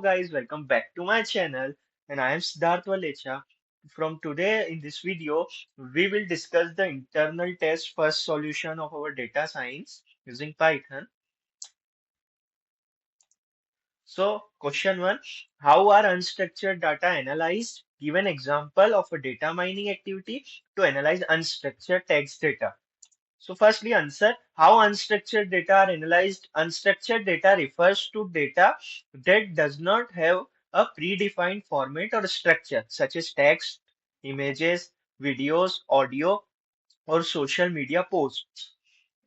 guys, welcome back to my channel and I am Siddharth Valecha. From today in this video, we will discuss the internal test first solution of our data science using Python. So, question 1, how are unstructured data analyzed? Give an example of a data mining activity to analyze unstructured text data. So firstly, answer how unstructured data are analyzed. Unstructured data refers to data that does not have a predefined format or structure, such as text, images, videos, audio, or social media posts.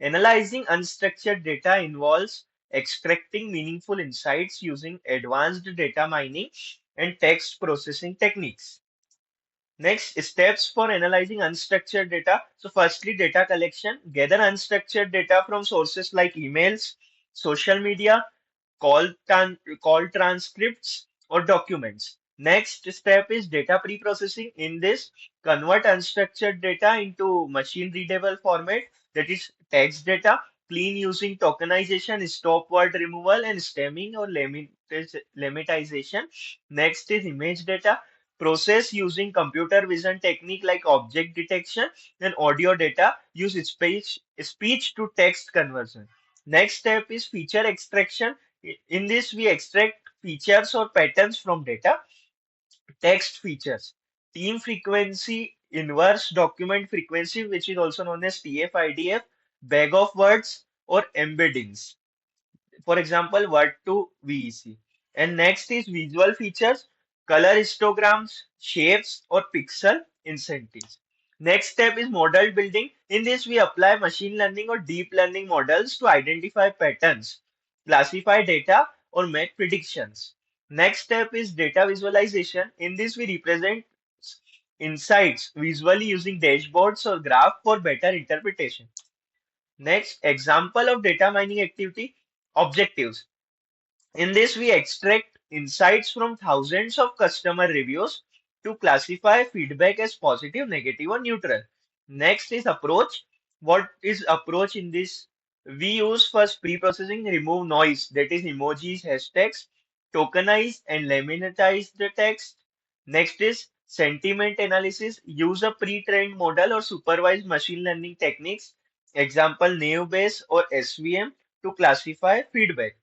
Analyzing unstructured data involves extracting meaningful insights using advanced data mining and text processing techniques. Next, steps for analyzing unstructured data. So firstly, data collection. Gather unstructured data from sources like emails, social media, call transcripts, or documents. Next step is data pre-processing. In this, convert unstructured data into machine-readable format, that is text data. Clean using tokenization, stop word removal, and stemming or lemmatization. Next is image data. Process using computer vision technique like object detection and audio data. Use speech to text conversion. Next step is feature extraction. In this, we extract features or patterns from data. Text features, team frequency, inverse document frequency, which is also known as TF-IDF, bag of words, or embeddings. For example, word to VEC. And next is visual features, color histograms, shapes, or pixel incentives. Next step is model building. In this, we apply machine learning or deep learning models to identify patterns, classify data, or make predictions. Next step is data visualization. In this, we represent insights visually using dashboards or graph for better interpretation. Next, example of data mining activity, objectives. In this, we extract insights from thousands of customer reviews to classify feedback as positive, negative, or neutral. Next is approach. What is approach in this? We use first pre-processing, remove noise, that is emojis, hashtags, tokenize and lemnitize the text. Next is sentiment analysis. Use a pre-trained model or supervised machine learning techniques, example Naive Bayes or SVM, to classify feedback.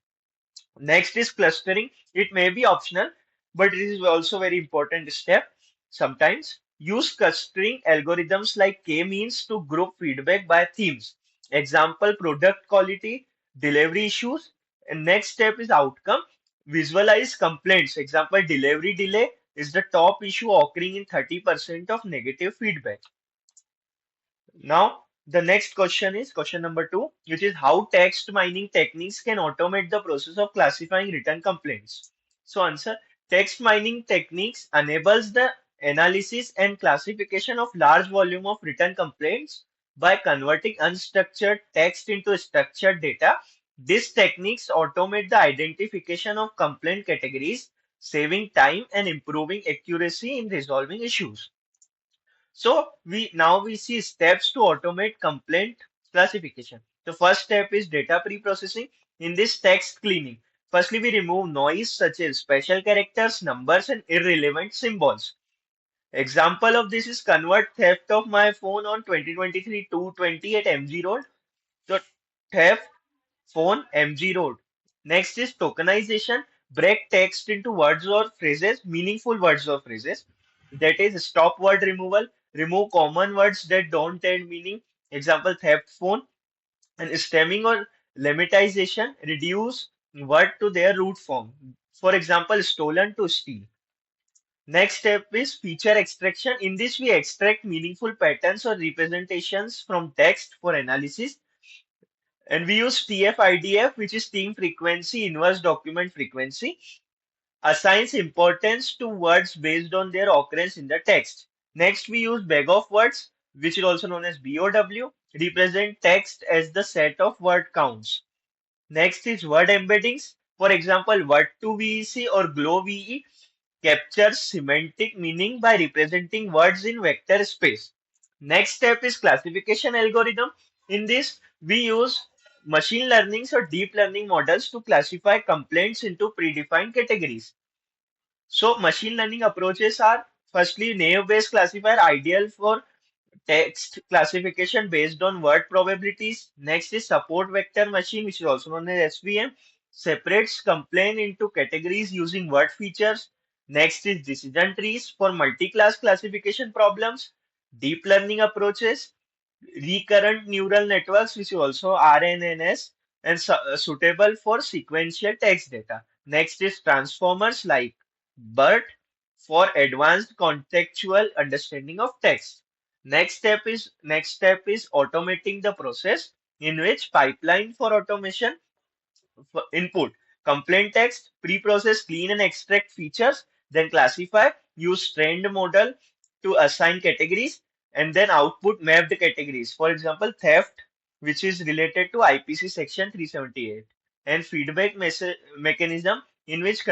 Next is clustering. It may be optional, but it is also very important step. Sometimes use clustering algorithms like k-means to group feedback by themes. Example, product quality, delivery issues. And next step is outcome. Visualize complaints. Example, delivery delay is the top issue occurring in 30% of negative feedback. Now, the next question is question number 2, which is how text mining techniques can automate the process of classifying written complaints. So, answer, text mining techniques enables the analysis and classification of large volume of written complaints by converting unstructured text into structured data. These techniques automate the identification of complaint categories, saving time and improving accuracy in resolving issues. So we see steps to automate complaint classification. The first step is data pre-processing. In this, text cleaning. Firstly, we remove noise such as special characters, numbers, and irrelevant symbols. Example of this is convert theft of my phone on 2023 220 at MG Road. So theft phone MG Road. Next is tokenization. Break text into words or phrases, meaningful words or phrases. That is stop word removal. Remove common words that don't add meaning. Example, theft phone. And stemming or lemmatization. Reduce word to their root form. For example, stolen to steal. Next step is feature extraction. In this, we extract meaningful patterns or representations from text for analysis. And we use TF-IDF, which is team frequency, inverse document frequency, assigns importance to words based on their occurrence in the text. Next, we use bag of words, which is also known as BOW, represent text as the set of word counts. Next is word embeddings. For example, word to VEC or glow VE captures semantic meaning by representing words in vector space. Next step is classification algorithm. In this, we use machine learning or deep learning models to classify complaints into predefined categories. So machine learning approaches are firstly naive-based classifier ideal for text classification based on word probabilities. Next is support vector machine, which is also known as SVM, separates complaint into categories using word features. Next is decision trees for multi-class classification problems. Deep learning approaches, recurrent neural networks, which is also RNNs, and suitable for sequential text data. Next is transformers like BERT for advanced contextual understanding of text. Next step is automating the process, in which pipeline for automation input complaint text, pre-process, clean and extract features, then classify, use trained model to assign categories, and then output mapped categories. For example, theft, which is related to IPC section 378, and feedback mechanism in which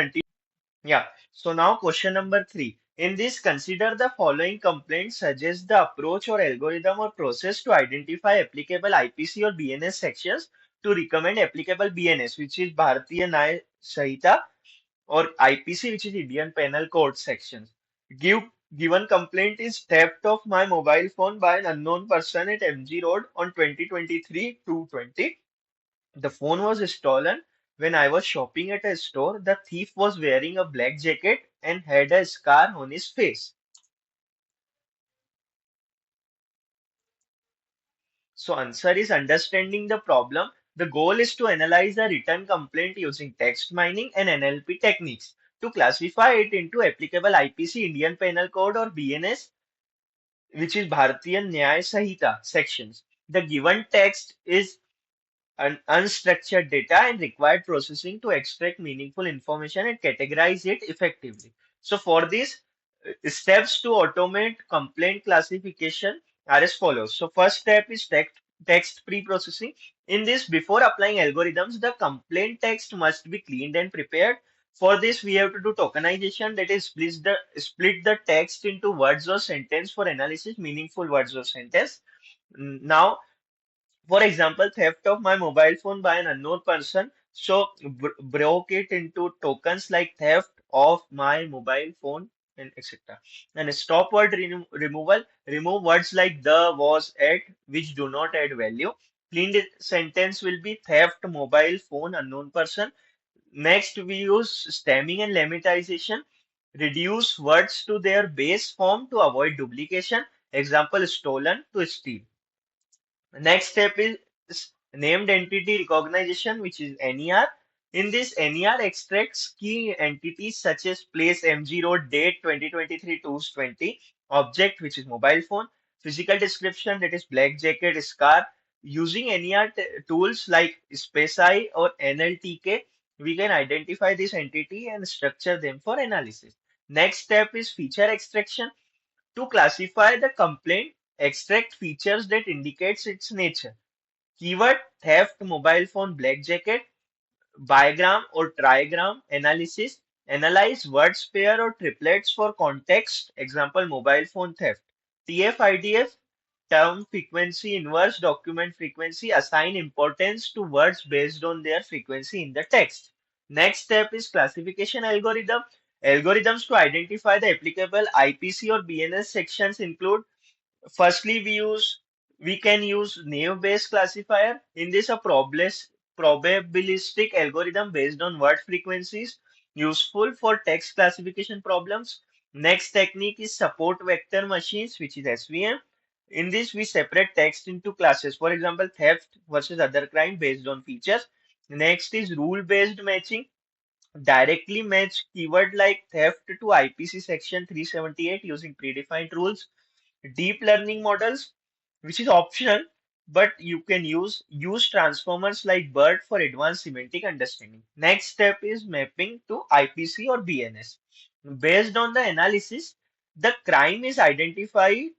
yeah. So now question number three. In this, consider the following complaint suggests the approach or algorithm or process to identify applicable IPC or BNS sections to recommend applicable BNS, which is Bharatiya Nyaya Sanhita, or IPC, which is Indian Penal Code sections. Give Given complaint is theft of my mobile phone by an unknown person at MG Road on 2023 220. The phone was stolen when I was shopping at a store. The thief was wearing a black jacket and had a scar on his face. So answer is understanding the problem. The goal is to analyze a written complaint using text mining and NLP techniques to classify it into applicable IPC Indian Penal Code or BNS, which is Bharatiya Nyaya Sanhita sections. The given text is unstructured data and required processing to extract meaningful information and categorize it effectively. So for this, steps to automate complaint classification are as follows. So first step is text pre-processing. In this, before applying algorithms, the complaint text must be cleaned and prepared. For this, we have to do tokenization, that is split the text into words or sentence for analysis, meaningful words or sentence. Now, for example, theft of my mobile phone by an unknown person. So broke it into tokens like theft of my mobile phone and etc. And stop word removal. Remove words like the, was, at, which do not add value. Cleaned sentence will be theft mobile phone unknown person. Next, we use stemming and lemmatization. Reduce words to their base form to avoid duplication. Example, stolen to steal. Next step is named entity recognition, which is NER. In this, NER extracts key entities such as place, MG Road, date 2023 220, object, which is mobile phone, physical description, that is black jacket, scar. Using NER tools like SpaceI or NLTK, we can identify this entity and structure them for analysis. Next step is feature extraction. To classify the complaint, extract features that indicates its nature. Keyword theft, mobile phone, black jacket, bigram or trigram analysis. Analyze words pair or triplets for context. Example, mobile phone theft. TF-IDF, term frequency inverse, document frequency. Assign importance to words based on their frequency in the text. Next step is classification algorithm. Algorithms to identify the applicable IPC or BNS sections include: firstly, we can use naive-based classifier. In this, a probabilistic algorithm based on word frequencies, useful for text classification problems. Next technique is support vector machines, which is SVM. In this, we separate text into classes. For example, theft versus other crime based on features. Next is rule-based matching. Directly match keyword like theft to IPC section 378 using predefined rules. Deep learning models, which is optional, but you can use transformers like BERT for advanced semantic understanding. Next step is mapping to IPC or BNS. Based on the analysis, the crime is identified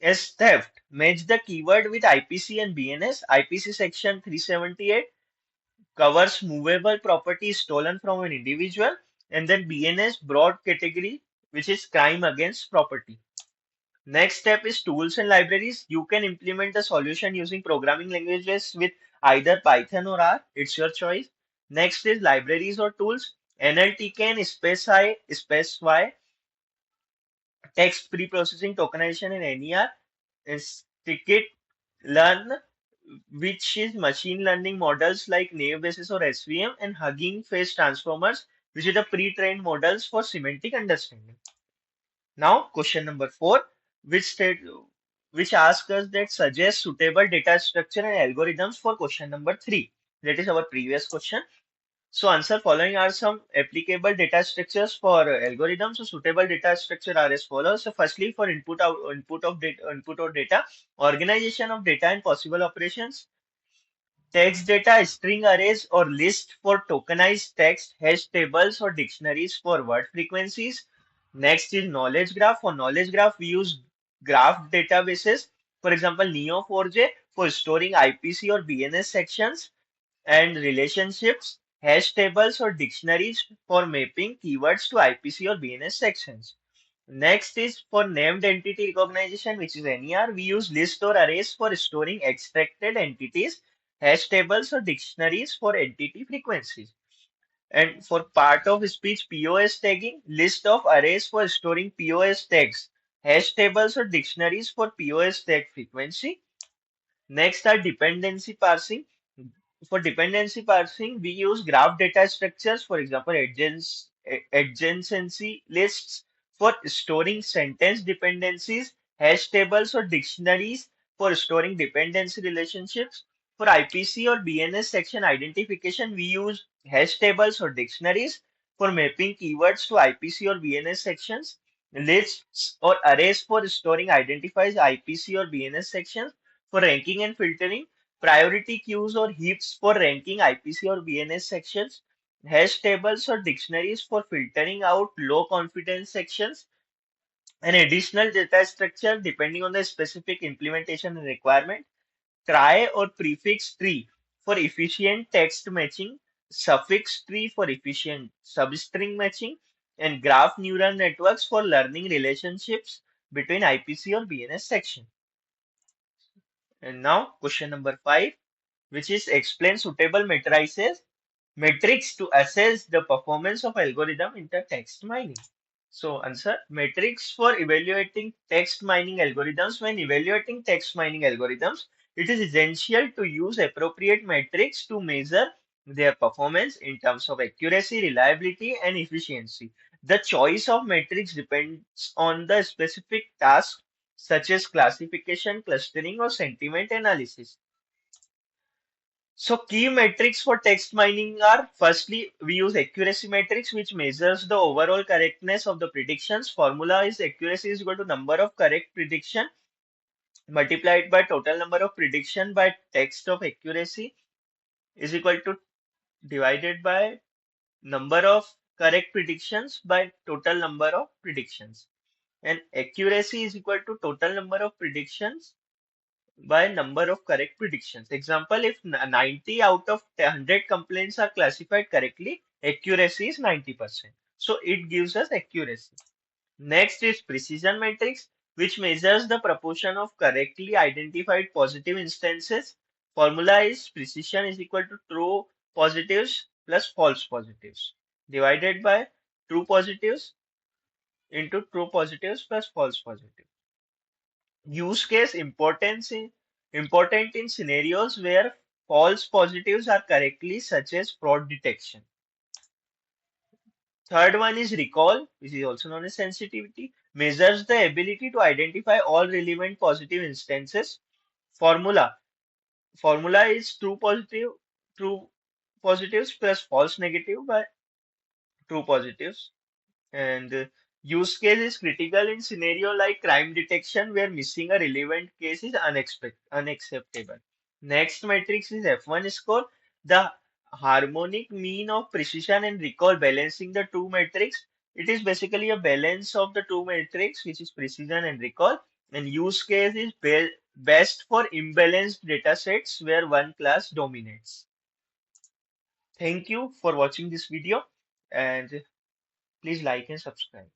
as theft. Match the keyword with IPC and BNS. IPC section 378 covers movable property stolen from an individual, and then BNS broad category, which is crime against property. Next step is tools and libraries. You can implement the solution using programming languages with either Python or R. It's your choice. Next is libraries or tools. NLT can specify text pre-processing tokenization in NER, scikit learn, which is machine learning models like naive Bayes or SVM, and Hugging Face transformers, which is the pre-trained models for semantic understanding. Now, question number 4, which state, which asks us that suggest suitable data structure and algorithms for question number 3. That is our previous question. So answer following are some applicable data structures for algorithms. So suitable data structure are as follows. So firstly, for input of data, organization of data and possible operations, text data, string arrays or list for tokenized text, hash tables or dictionaries for word frequencies. Next is knowledge graph. For knowledge graph, we use graph databases. For example, Neo4j for storing IPC or BNS sections, and relationships, hash tables or dictionaries for mapping keywords to IPC or BNS sections. Next is for named entity recognition, which is NER. We use list or arrays for storing extracted entities, hash tables or dictionaries for entity frequencies. And for part of speech POS tagging, list of arrays for storing POS tags, hash tables or dictionaries for POS tag frequency. Next are dependency parsing. For dependency parsing, we use graph data structures, for example, adjacency lists for storing sentence dependencies, hash tables or dictionaries for storing dependency relationships. For IPC or BNS section identification, we use hash tables or dictionaries. For mapping keywords to IPC or BNS sections, lists or arrays for storing identifies IPC or BNS sections. For ranking and filtering, priority queues or heaps for ranking IPC or BNS sections, hash tables or dictionaries for filtering out low confidence sections, an additional data structure depending on the specific implementation and requirement, trie or prefix tree for efficient text matching, suffix tree for efficient substring matching, and graph neural networks for learning relationships between IPC or BNS section. And now question number 5, which is explain suitable matrices metrics to assess the performance of algorithm in the text mining. So answer, metrics for evaluating text mining algorithms. When evaluating text mining algorithms, it is essential to use appropriate metrics to measure their performance in terms of accuracy, reliability, and efficiency. The choice of metrics depends on the specific task, such as classification, clustering, or sentiment analysis. So key metrics for text mining are, firstly, we use accuracy metrics, which measures the overall correctness of the predictions. Formula is accuracy is equal to number of correct prediction multiplied by total number of prediction by text of accuracy is equal to divided by number of correct predictions by total number of predictions. And accuracy is equal to total number of predictions by number of correct predictions. Example, if 90 out of 100 complaints are classified correctly, accuracy is 90%. So it gives us accuracy. Next is precision matrix, which measures the proportion of correctly identified positive instances. Formula is precision is equal to true positives plus false positives divided by true positives into true positives plus false positives. Use case important in scenarios where false positives are correctly, such as fraud detection. Third one is recall, which is also known as sensitivity, measures the ability to identify all relevant positive instances. Formula formula is true positives plus false negative by true positives. And use case is critical in scenario like crime detection, where missing a relevant case is unacceptable. Next matrix is F1 score, the harmonic mean of precision and recall balancing the two metrics. It is basically a balance of the two metrics, which is precision and recall. And use case is best for imbalanced data sets where one class dominates. Thank you for watching this video, and please like and subscribe.